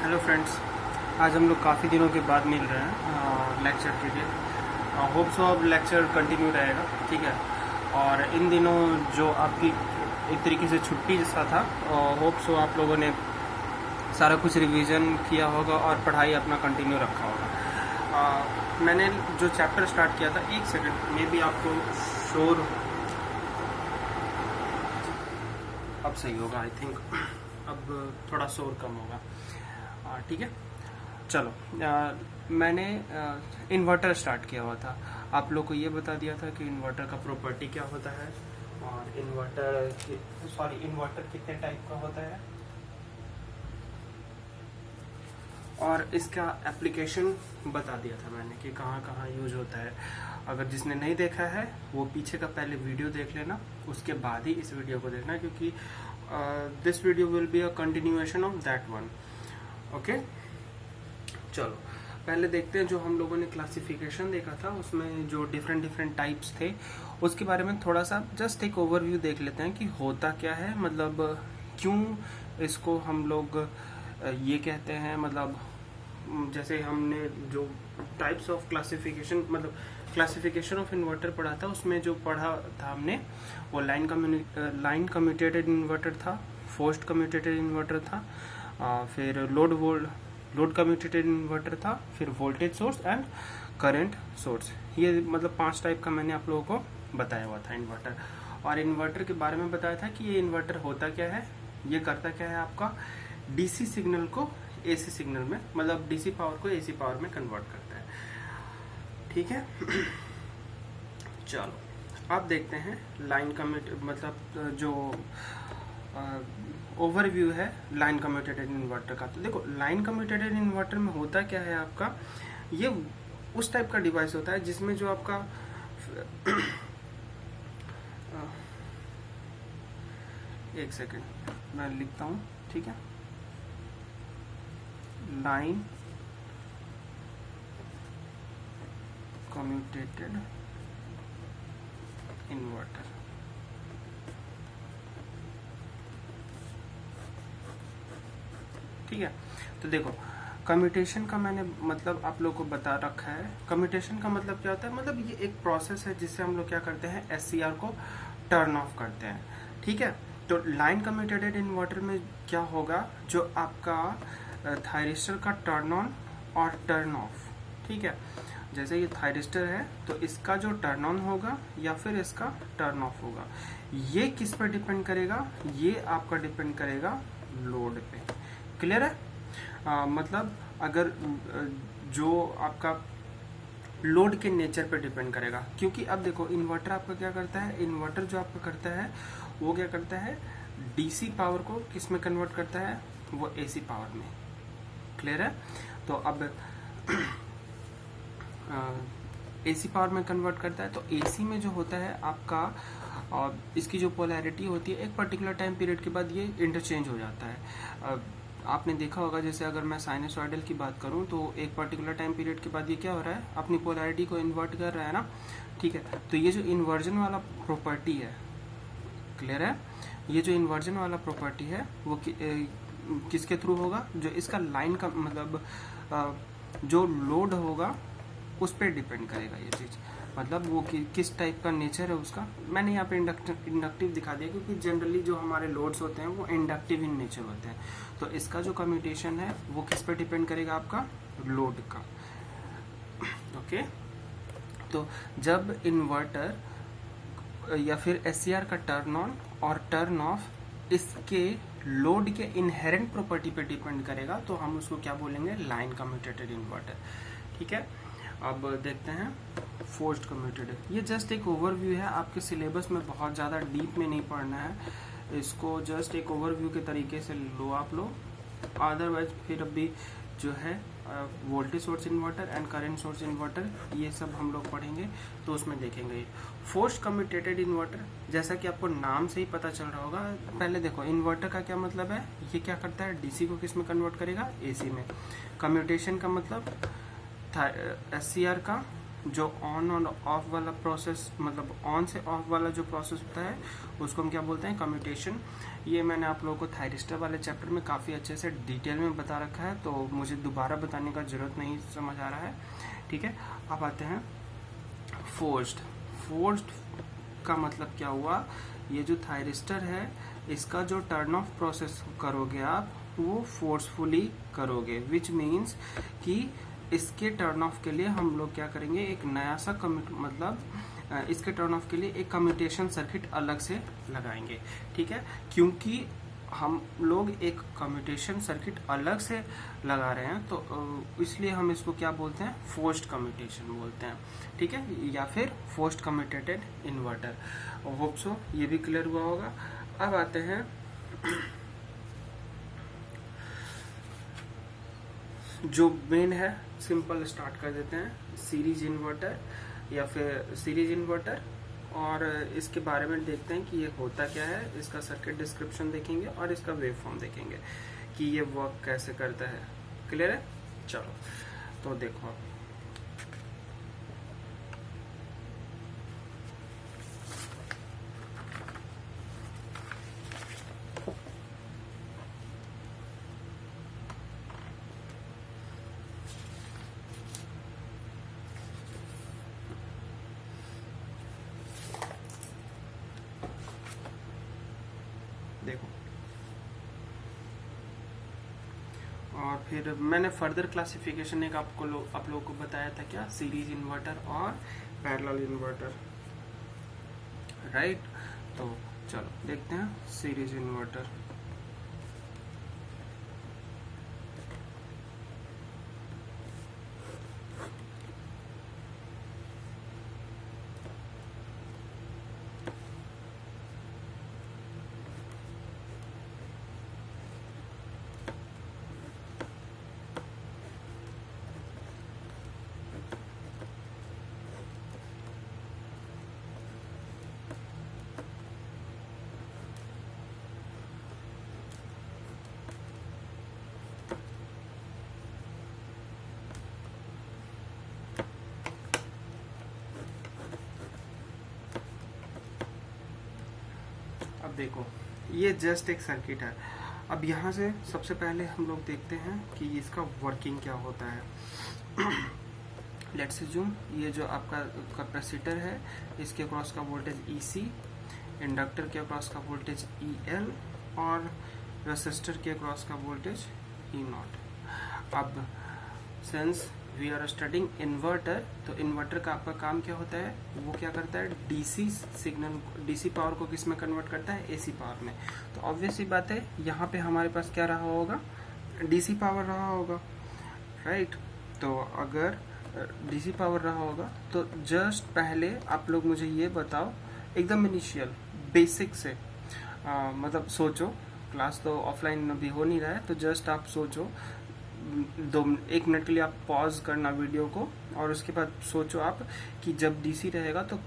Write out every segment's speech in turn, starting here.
Hello friends, आज हम लोग काफ़ी दिनों के बाद मिल रहे हैं लेक्चर के लिए। होप सो अब लेक्चर कंटिन्यू रहेगा, ठीक है। और इन दिनों जो आपकी एक तरीके से छुट्टी जैसा था, होप सो आप लोगों ने सारा कुछ रिवीजन किया होगा और पढ़ाई अपना कंटिन्यू रखा होगा। मैंने जो चैप्टर स्टार्ट किया था, एक सेकंड मे बी आपको शोर अब सही होगा, आई थिंक अब थोड़ा शोर कम होगा, ठीक है। चलो, मैंने इन्वर्टर स्टार्ट किया हुआ था। आप लोग को ये बता दिया था कि इन्वर्टर का प्रॉपर्टी क्या होता है और इन्वर्टर कितने टाइप का होता है और इसका एप्लीकेशन बता दिया था मैंने कि कहाँ कहाँ यूज होता है। अगर जिसने नहीं देखा है वो पीछे का पहले वीडियो देख लेना, उसके बाद ही इस वीडियो को देखना, क्योंकि this video will be a continuation of that one. Okay, चलो पहले देखते हैं। जो हम लोगों ने क्लासिफिकेशन देखा था उसमें जो डिफरेंट टाइप्स थे उसके बारे में थोड़ा सा जस्ट एक ओवरव्यू देख लेते हैं कि होता क्या है, मतलब क्यों इसको हम लोग ये कहते हैं। मतलब जैसे हमने जो टाइप्स ऑफ क्लासिफिकेशन, मतलब क्लासिफिकेशन ऑफ इन्वर्टर पढ़ा था, उसमें जो पढ़ा था हमने वो लाइन कम्यूटेटेड इन्वर्टर था, फोर्स्ड कम्यूटेटेड इन्वर्टर था, फिर लोड कम्यूटेटेड इन्वर्टर था, फिर voltage source and current source. ये मतलब 5 टाइप का मैंने आप लोगों को बताया हुआ था इन्वर्टर। और इन्वर्टर के बारे में बताया था कि ये इन्वर्टर होता क्या है, ये करता क्या है, आपका डीसी सिग्नल को एसी सिग्नल में, मतलब डीसी पावर को एसी पावर में कन्वर्ट करता है, ठीक है। चलो अब देखते हैं लाइन कम्यूट, मतलब जो ओवरव्यू है लाइन कम्यूटेटेड इन्वर्टर का। तो देखो, लाइन कम्यूटेटेड इन्वर्टर में होता क्या है आपका, ये उस टाइप का डिवाइस होता है जिसमें जो आपका एक सेकेंड मैं लिखता हूँ, ठीक है। लाइन कम्यूटेटेड इन्वर्टर, ठीक है। तो देखो, कम्यूटेशन का मैंने मतलब आप लोग को बता रखा है। कम्यूटेशन का मतलब क्या होता है, मतलब ये एक प्रोसेस है जिससे हम लोग क्या करते हैं, एससीआर को टर्न ऑफ करते हैं, ठीक है। तो लाइन कम्यूटेटेड इन्वर्टर में क्या होगा, जो आपका थायरिस्टर का टर्न ऑन और टर्न ऑफ, ठीक है। जैसे ये थायरिस्टर है तो इसका जो टर्न ऑन होगा या फिर इसका टर्न ऑफ होगा, ये किस पर डिपेंड करेगा, ये आपका डिपेंड करेगा लोड पे। क्लियर है। मतलब अगर जो आपका लोड के नेचर पे डिपेंड करेगा, क्योंकि अब देखो इन्वर्टर आपका क्या करता है, इन्वर्टर जो आपका करता है वो क्या करता है, डीसी पावर को किस में कन्वर्ट करता है, वो एसी पावर में। क्लियर है। तो अब एसी पावर में कन्वर्ट करता है, तो एसी में जो होता है आपका, और इसकी जो पोलैरिटी होती है एक पर्टिकुलर टाइम पीरियड के बाद ये इंटरचेंज हो जाता है। आपने देखा होगा, जैसे अगर मैं साइनसॉइडल की बात करूं तो एक पर्टिकुलर टाइम पीरियड के बाद ये क्या हो रहा है, अपनी पोलैरिटी को इन्वर्ट कर रहा है ना, ठीक है। तो ये जो इन्वर्जन वाला प्रॉपर्टी है, क्लियर है, ये जो इन्वर्जन वाला प्रॉपर्टी है वो किसके थ्रू होगा, जो इसका लाइन का मतलब जो लोड होगा उस पर डिपेंड करेगा ये चीज़। मतलब वो किस टाइप का नेचर है उसका। मैंने यहाँ पे इंडक्टिव दिखा दिया, क्योंकि जनरली जो हमारे लोड्स होते हैं वो इंडक्टिव इन नेचर होते हैं। तो इसका जो कम्यूटेशन है वो किस पर डिपेंड करेगा, आपका लोड का। ओके, तो जब इन्वर्टर या फिर एससीआर का टर्न ऑन और टर्न ऑफ इसके लोड के इनहेरेंट प्रॉपर्टी पे डिपेंड करेगा, तो हम उसको क्या बोलेंगे, लाइन कम्यूटेटेड इन्वर्टर, ठीक है। अब देखते हैं फोर्स्ड कम्यूटेटेड। ये जस्ट एक ओवरव्यू है, आपके सिलेबस में बहुत ज़्यादा डीप में नहीं पढ़ना है, इसको जस्ट एक ओवरव्यू के तरीके से लो आप लोग। अदरवाइज फिर अभी जो है voltage source inverter and current source inverter, ये सब हम लोग पढ़ेंगे तो उसमें देखेंगे। फोर्स्ड कम्यूटेटेड इन्वर्टर, जैसा कि आपको नाम से ही पता चल रहा होगा। पहले देखो, इन्वर्टर का क्या मतलब है, ये क्या करता है, डीसी को किस में कन्वर्ट करेगा, एसी में। कम्यूटेशन का मतलब एससीआर का जो ऑन और ऑफ वाला प्रोसेस, मतलब ऑन से ऑफ वाला जो प्रोसेस होता है उसको हम क्या बोलते हैं, कम्यूटेशन। ये मैंने आप लोगों को थायरिस्टर वाले चैप्टर में काफ़ी अच्छे से डिटेल में बता रखा है, तो मुझे दोबारा बताने का ज़रूरत नहीं समझ आ रहा है, ठीक है। अब आते हैं फोर्स्ड। फोर्स्ड का मतलब क्या हुआ, ये जो थायरिस्टर है इसका जो टर्न ऑफ प्रोसेस करोगे आप वो फोर्सफुली करोगे, विच मीन्स कि इसके टर्न ऑफ के लिए हम लोग क्या करेंगे, एक नया सा इसके टर्न ऑफ के लिए एक कम्यूटेशन सर्किट अलग से लगाएंगे, ठीक है। क्योंकि हम लोग एक कम्यूटेशन सर्किट अलग से लगा रहे हैं तो इसलिए हम इसको क्या बोलते हैं, फोर्स्ड कम्यूटेशन बोलते हैं, ठीक है, या फिर फोर्स्ड कम्यूटेटेड इन्वर्टर। होप सो ये भी क्लियर हुआ होगा। अब आते हैं जो मेन है, सिंपल स्टार्ट कर देते हैं, सीरीज इन्वर्टर या फिर सीरीज इन्वर्टर, और इसके बारे में देखते हैं कि ये होता क्या है, इसका सर्किट डिस्क्रिप्शन देखेंगे और इसका वेव फॉर्म देखेंगे कि ये वर्क कैसे करता है। क्लियर है, चलो तो देखो आप देखो, और फिर मैंने फर्दर क्लासिफिकेशन एक आप लोगों को बताया था, क्या, सीरीज इन्वर्टर और पैरेलल इन्वर्टर, राइट। तो चलो देखते हैं सीरीज इन्वर्टर। अब देखो, ये जस्ट एक सर्किट है। अब यहाँ से सबसे पहले हम लोग देखते हैं कि इसका वर्किंग क्या होता है। लेट्स अज्यूम ये जो आपका कैपेसिटर है, इसके अक्रॉस का वोल्टेज EC, इंडक्टर के अक्रॉस का वोल्टेज EL और रेसिस्टर के अक्रॉस का वोल्टेज E0। अब since we are studying inverter, तो इन्वर्टर का आपका काम क्या होता है, वो क्या करता है, डीसी सिग्नल, डीसी पावर को किस में कन्वर्ट करता है, एसी पावर में। तो ऑब्वियस सी बात है, यहाँ पे हमारे पास क्या रहा होगा, डीसी पावर रहा होगा, राइट। तो अगर डीसी पावर रहा होगा तो जस्ट पहले आप लोग मुझे ये बताओ, एकदम इनिशियल बेसिक से, मतलब सोचो, क्लास तो ऑफलाइन अभी हो नहीं रहा है, तो जस्ट आप सोचो, 1 मिनट के लिए आप पॉज करना वीडियो को, और उसके बाद सोचो आप कि जब डीसी रहेगा तो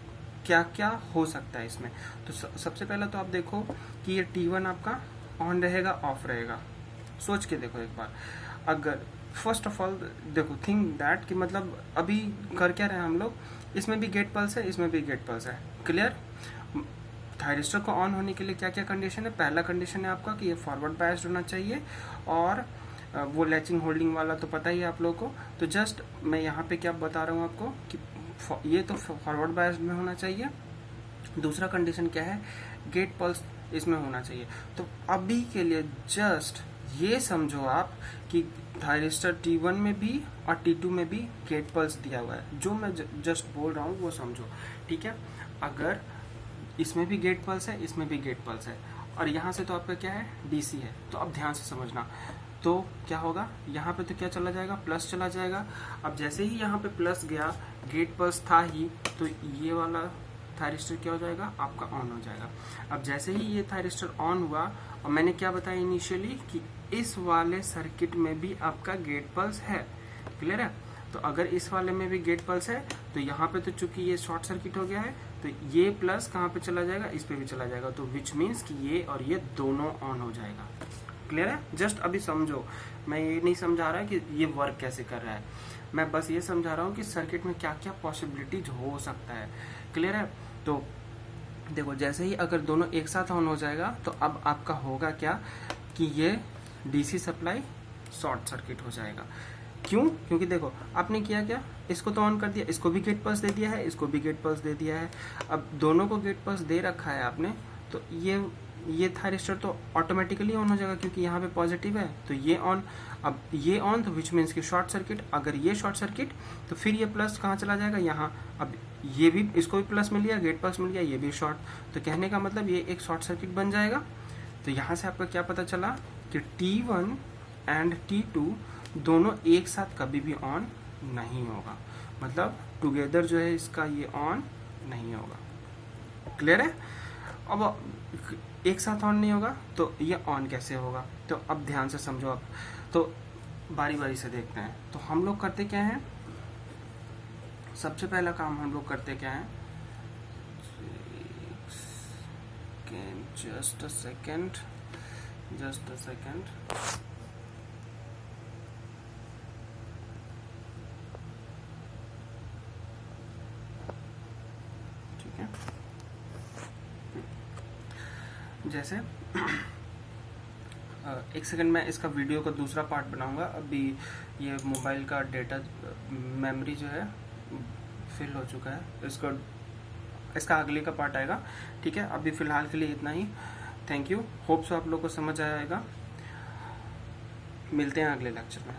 क्या क्या हो सकता है इसमें। तो सबसे पहले तो आप देखो कि ये T1 आपका ऑन रहेगा, ऑफ रहेगा, सोच के देखो एक बार। अगर फर्स्ट ऑफ ऑल देखो, थिंक दैट कि मतलब अभी कर क्या रहे हैं हम लोग, इसमें भी गेट पल्स है, इसमें भी गेट पल्स है, क्लियर। थायरिस्टर को ऑन होने के लिए क्या क्या कंडीशन है, पहला कंडीशन है आपका कि ये फॉरवर्ड बायस्ड होना चाहिए, और वो लैचिंग होल्डिंग वाला तो पता ही है आप लोगों को। तो जस्ट मैं यहाँ पे क्या बता रहा हूँ आपको कि ये तो फॉरवर्ड बायस्ड में होना चाहिए। दूसरा कंडीशन क्या है, गेट पल्स इसमें होना चाहिए। तो अभी के लिए जस्ट ये समझो आप कि थायरिस्टर T1 में भी और T2 में भी गेट पल्स दिया हुआ है, जो मैं जस्ट बोल रहा हूँ वो समझो, ठीक है। अगर इसमें भी गेट पल्स है, इसमें भी गेट पल्स है, और यहाँ से तो आपका क्या है, डीसी है। तो अब ध्यान से समझना, तो क्या होगा, यहाँ पे तो क्या चला जाएगा, प्लस चला जाएगा। अब जैसे ही यहाँ पे प्लस गया, गेट पल्स था ही, तो ये वाला थायरिस्टर क्या हो जाएगा, आपका ऑन हो जाएगा। अब जैसे ही ये थायरिस्टर ऑन हुआ, और मैंने क्या बताया इनिशियली कि इस वाले सर्किट में भी आपका गेट पल्स है, क्लियर है। तो अगर इस वाले में भी गेट पल्स है, तो यहाँ पे तो चूंकि ये शॉर्ट सर्किट हो गया है, तो ये प्लस कहाँ पे चला जाएगा, इस पे भी चला जाएगा, तो विच मीन्स कि ये और ये दोनों ऑन हो जाएगा, क्लियर है। जस्ट अभी समझो, मैं ये नहीं समझा रहा कि ये वर्क कैसे कर रहा है। मैं बस ये समझा रहा हूँ कि सर्किट में क्या क्या पॉसिबिलिटीज हो सकता है। क्लियर है? तो देखो, जैसे ही अगर दोनों एक साथ ऑन हो जाएगा तो अब आपका होगा क्या कि ये डीसी सप्लाई शॉर्ट सर्किट हो जाएगा। क्यों? क्योंकि देखो आपने किया क्या, इसको तो ऑन कर दिया, इसको भी गेट पल्स दे दिया है, इसको भी गेट पल्स दे दिया है। अब दोनों को गेट पल्स दे रखा है आपने, तो ये थायरिस्टर तो ऑटोमेटिकली ऑन हो जाएगा क्योंकि यहाँ पे पॉजिटिव है, तो ये ऑन। अब ये ऑन तो विच मीन्स कि शॉर्ट सर्किट। अगर ये शॉर्ट सर्किट तो फिर ये प्लस कहाँ चला जाएगा, यहाँ। अब ये भी, इसको भी प्लस मिल गया, गेट पल्स मिल गया, ये भी शॉर्ट। तो कहने का मतलब ये एक शॉर्ट सर्किट बन जाएगा। तो यहाँ से आपका क्या पता चला कि T1 एंड T2 दोनों एक साथ कभी भी ऑन नहीं होगा, मतलब टुगेदर जो है इसका ये ऑन नहीं होगा। क्लियर है? अब एक साथ ऑन नहीं होगा तो ये ऑन कैसे होगा? तो अब ध्यान से समझो। आप तो बारी बारी से देखते हैं। तो हम लोग करते क्या हैं, सबसे पहला काम हम लोग करते क्या है, जस्ट अ सेकेंड, ठीक है। जैसे एक सेकंड, मैं इसका वीडियो का दूसरा पार्ट बनाऊंगा। अभी ये मोबाइल का डेटा मेमोरी जो है फिल हो चुका है, इसका अगले का पार्ट आएगा। ठीक है, अभी फिलहाल के लिए इतना ही। थैंक यू, होप सो आप लोग को समझ आएगा। मिलते हैं अगले लेक्चर में।